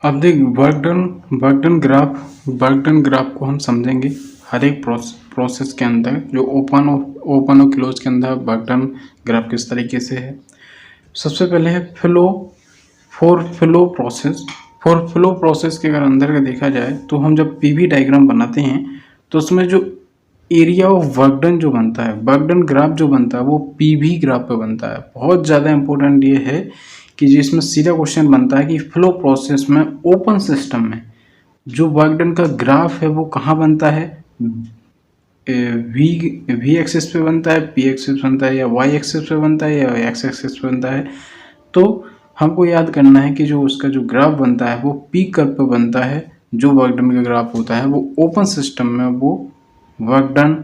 अब देख work done graph को हम समझेंगे हर एक प्रोसेस के अंदर जो ओपन और क्लोज के अंदर वर्क डन ग्राफ किस तरीके से है। सबसे पहले है फ्लो प्रोसेस के अगर अंदर का देखा जाए तो हम जब पीवी डायग्राम बनाते हैं तो उसमें जो एरिया ऑफ वर्क डन जो बनता है, वर्क डन ग्राफ जो बनता है वो पीवी ग्राफ पे बनता है। बहुत ज़्यादा इंपॉर्टेंट ये है कि जिसमें सीधा क्वेश्चन बनता है कि फ्लो प्रोसेस में ओपन सिस्टम में जो वर्क डन का ग्राफ है वो कहाँ बनता है, वी एक्सिस पे बनता है, पी एक्सिस बनता है, या वाई एक्सिस पे बनता है, या एक्स एक्सिस पे बनता है। तो हमको याद करना है कि जो उसका जो ग्राफ बनता है वो पी कर्व पे बनता है। जो वर्क डन का ग्राफ होता है वो ओपन सिस्टम में वो वर्क डन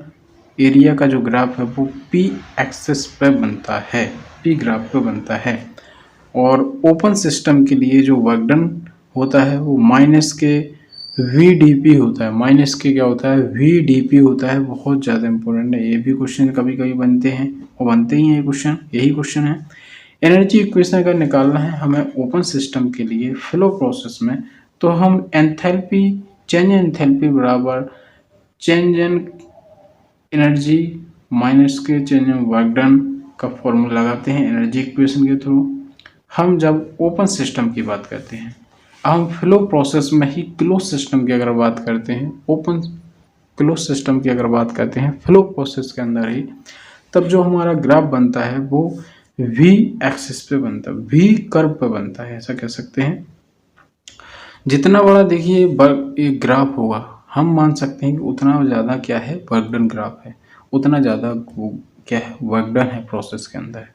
एरिया का जो ग्राफ है वो पी एक्सिस पे बनता है, पी ग्राफ पे बनता है। और ओपन सिस्टम के लिए जो वर्क डन होता है वो माइनस के VDP होता है। माइनस के क्या होता है, VDP होता है। बहुत ज़्यादा इंपॉर्टेंट है, ये भी क्वेश्चन कभी कभी बनते हैं और बनते ही हैं क्वेश्चन, यही क्वेश्चन है। एनर्जी इक्वेशन अगर निकालना है हमें ओपन सिस्टम के लिए फ्लो प्रोसेस में, तो हम एंथैल्पी चेंज एंथैल्पी बराबर चेंज इन एनर्जी माइनस के चेंज इन वर्क डन का फॉर्मूला लगाते हैं एनर्जी इक्वेशन के थ्रू। हम जब ओपन सिस्टम की बात करते हैं, हम फ्लो प्रोसेस में ही क्लोज सिस्टम की अगर बात करते हैं, ओपन क्लोज सिस्टम की अगर बात करते हैं फ्लो प्रोसेस के अंदर ही, तब जो हमारा ग्राफ बनता है वो वी एक्सिस पे बनता है, वी कर्व पे बनता है, ऐसा कह सकते हैं। जितना बड़ा देखिए ये ग्राफ होगा हम मान सकते हैं कि उतना ज़्यादा क्या है वर्क डन ग्राफ है, उतना ज़्यादा क्या है वर्क डन है प्रोसेस के अंदर।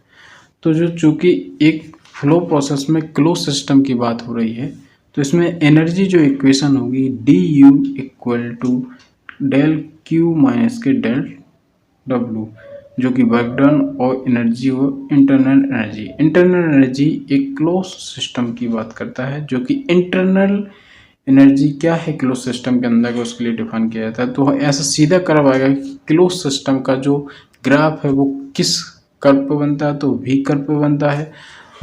तो जो चूँकि एक फ्लो प्रोसेस में क्लोज सिस्टम की बात हो रही है तो इसमें एनर्जी जो इक्वेशन होगी D U equal to del Q minus के डेल डब्लू, जो कि वर्क डन और एनर्जी हो इंटरनल एनर्जी। इंटरनल एनर्जी एक क्लोज सिस्टम की बात करता है, जो कि इंटरनल एनर्जी क्या है क्लोज सिस्टम के अंदर उसके लिए डिफाइन किया जाता है। तो ऐसा सीधा कर्व आएगा कि क्लोज सिस्टम का जो ग्राफ है वो किस कर्व पे बनता है, तो वी कर्व पे बनता है।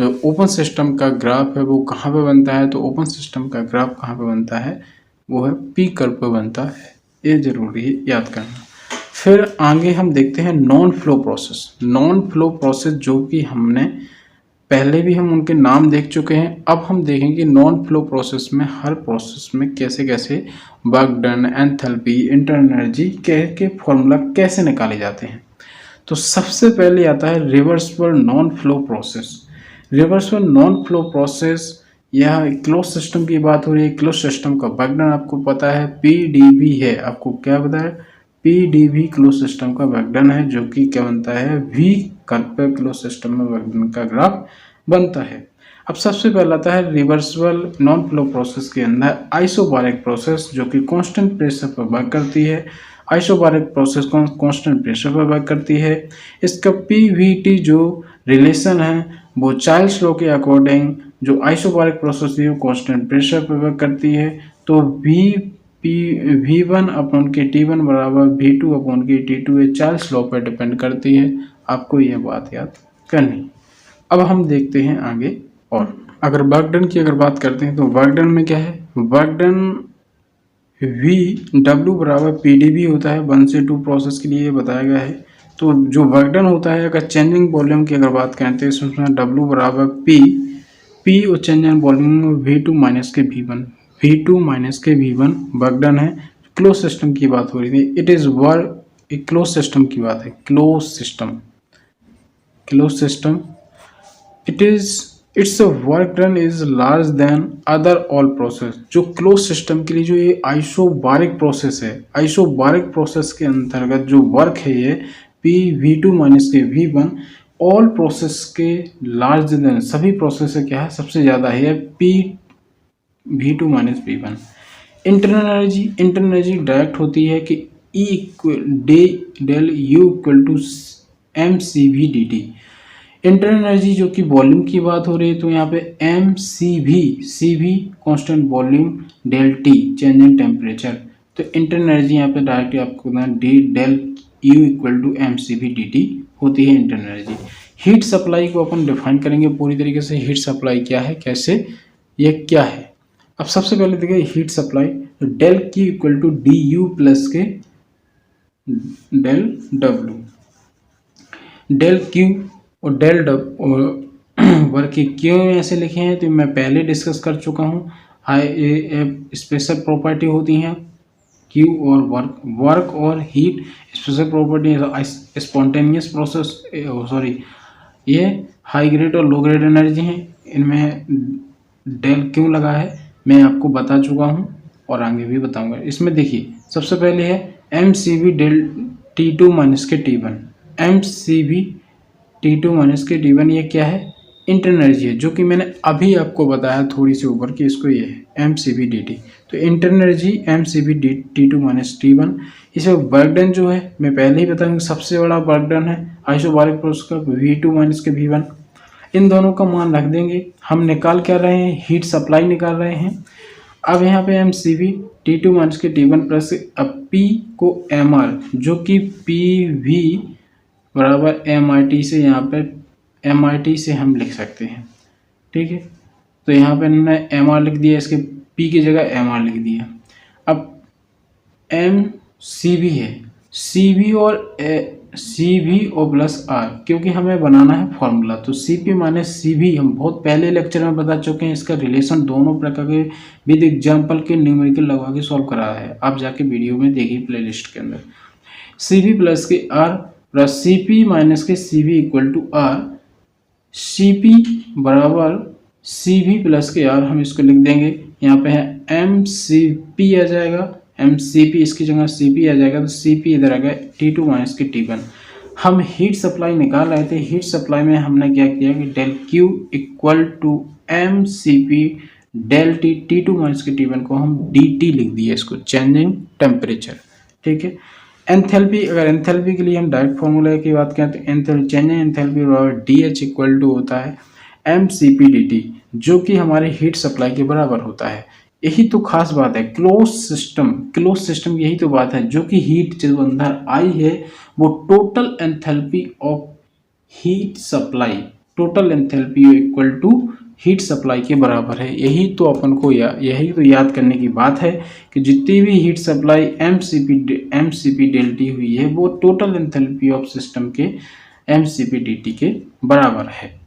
ओपन सिस्टम का ग्राफ है वो कहाँ पे बनता है, तो ओपन सिस्टम का ग्राफ कहाँ पे बनता है, वो है पी कर्व पे बनता है। ये जरूरी है याद करना। फिर आगे हम देखते हैं non flow process. Non flow process जो कि हमने पहले भी हम उनके नाम देख चुके हैं, अब हम देखेंगे नॉन फ्लो प्रोसेस में हर प्रोसेस में कैसे कैसे work done, enthalpy, internal energy के फॉर्मूला कैसे निकाले जाते हैं। तो सबसे पहले आता है reversible non flow process. Reversible non flow process, यह क्लोज सिस्टम की बात हो रही है। क्लोज सिस्टम का वर्क डन आपको पता है PdV है, आपको क्या पता है PdV क्लोज सिस्टम का वर्क डन है, जो कि क्या बनता है V कर्व पे क्लोज सिस्टम में वर्क डन का ग्राफ बनता है। अब सबसे पहला आता है रिवर्सिबल नॉन फ्लो प्रोसेस के अंदर आइसोबारिक प्रोसेस, जो कि कांस्टेंट प्रेशर पर वर्क करती है। आइसोबारिक प्रोसेस कांस्टेंट प्रेशर पर वर्क करती है। इसका PVT जो रिलेशन है वो चाइल्ड्स लॉ के अकॉर्डिंग जो आइसोबारिक प्रोसेस है वो कांस्टेंट प्रेशर पर वर्क करती है। तो V1 अपॉन के T1 बराबर V2 अपॉन के T2 ये चाइल्ड्स लॉ पर डिपेंड करती है, आपको यह बात याद करनी। अब हम देखते हैं आगे। और अगर वर्क डन की अगर बात करते हैं तो वर्क डन में क्या है, वर्क डन W बराबर PdV होता है। 1 से 2 प्रोसेस के लिए बताया गया है। तो जो वर्क डन होता है, अगर चेंजिंग वॉल्यूम की अगर बात करते हैं इसमें W बराबर P और चेंजिंग वॉल्यूम V2 माइनस के V1 वर्क डन है। क्लोज सिस्टम की बात हो रही थी, इट इज वर्क एक क्लोज सिस्टम की बात है। Close system its work done is large than other all process. जो क्लोज सिस्टम के लिए जो ये आइसोबारिक प्रोसेस है, आइसोबारिक प्रोसेस के अंतर्गत जो वर्क है ये V2 माइनस के V1 ऑल प्रोसेस के लार्ज देन, सभी प्रोसेस से क्या है सबसे ज़्यादा है V2 minus V1। Internal energy direct होती है कि del U equal to mCV/dt। Internal energy जो कि वॉल्यूम की बात हो रही है तो यहाँ पे CV constant volume, del T change in temperature. तो इंटरनल एनर्जी यहाँ पे डायरेक्टली आपको del U equal to mCV/dt होती है इंटरनल एनर्जी। हीट सप्लाई को अपन डिफाइन करेंगे पूरी तरीके से, हीट सप्लाई क्या है, कैसे ये क्या है। अब सबसे पहले देखिए हीट सप्लाई, तो del Q equal to D U plus के डेल डब्ल्यू। डेल क्यू और डेल वर्क की क्यों ऐसे लिखे हैं तो मैं पहले डिस्कस कर चुका हूँ। स्पेशल प्रॉपर्टी होती हैं क्यू और वर्क और heat special property spontaneous process, sorry ये हाई ग्रेड और लो ग्रेड एनर्जी हैं, इनमें डेल क्यों लगा है मैं आपको बता चुका हूँ और आगे भी बताऊंगा। इसमें देखिए सबसे पहले है M C B del T2 minus के T1। M C B T2 minus के T1 ये क्या है, इंटरनल एनर्जी है, जो कि मैंने अभी आपको बताया थोड़ी सी ऊपर कि इसको ये है M C B D T. तो internal energy M C B T2 minus T1। इसमें वर्क डन जो है मैं पहले ही बताऊंगा, सबसे बड़ा वर्क डन है आइसोबारिक प्रोसेस का V2 माइनस के V1। इन दोनों का मान रख देंगे। हम निकाल क्या रहे हैं, हीट सप्लाई निकाल रहे हैं। अब यहाँ पे M C B T2 minus के T1 प्लस अब P को MR जो कि PV बराबर MRT से यहाँ पे MRT से हम लिख सकते हैं, ठीक है। तो यहाँ पे मैंने MR लिख दिया, इसके P की जगह MR लिख दिया। अब MCB है, CB और प्लस R, क्योंकि हमें बनाना है फॉर्मूला। तो CP माइनस CB हम बहुत पहले लेक्चर में बता चुके हैं। इसका रिलेशन दोनों प्रकार के विद एग्जाम्पल के न्यूमेरिकल लगा के सॉल्व करा है, आप जाके वीडियो में देखिए प्लेलिस्ट के अंदर। CB प्लस के R प्लस CP माइनस के CB equal to R, CP बराबर CB प्लस के R, हम इसको लिख देंगे। यहाँ पे है MCP आ जाएगा, MCP इसकी जगह CP आ जाएगा, तो CP इधर आ गया T2 माइनस के T1। हम हीट सप्लाई निकाल रहे थे, हीट सप्लाई में हमने क्या किया कि del Q equal to MCP del T T2 minus के T1 को हम DT लिख दिया, इसको चेंजिंग टेम्परेचर, ठीक है। एंथैल्पी, अगर एंथैल्पी के लिए हम डायरेक्ट फार्मूला की बात करें तो एंथैल्पी चेंजिंग एंथैल्पी बराबर DH इक्वल टू होता है MCP DT, जो कि हमारे हीट सप्लाई के बराबर होता है। यही तो खास बात है क्लोज सिस्टम यही तो बात है, जो कि हीट जो अंदर आई है वो total enthalpy of heat supply, total enthalpy equal to heat supply के बराबर है। यही तो अपन को यही तो याद करने की बात है कि जितनी भी heat supply MCP del T हुई है वो टोटल एंथैल्पी ऑफ सिस्टम के MCP dt के बराबर है।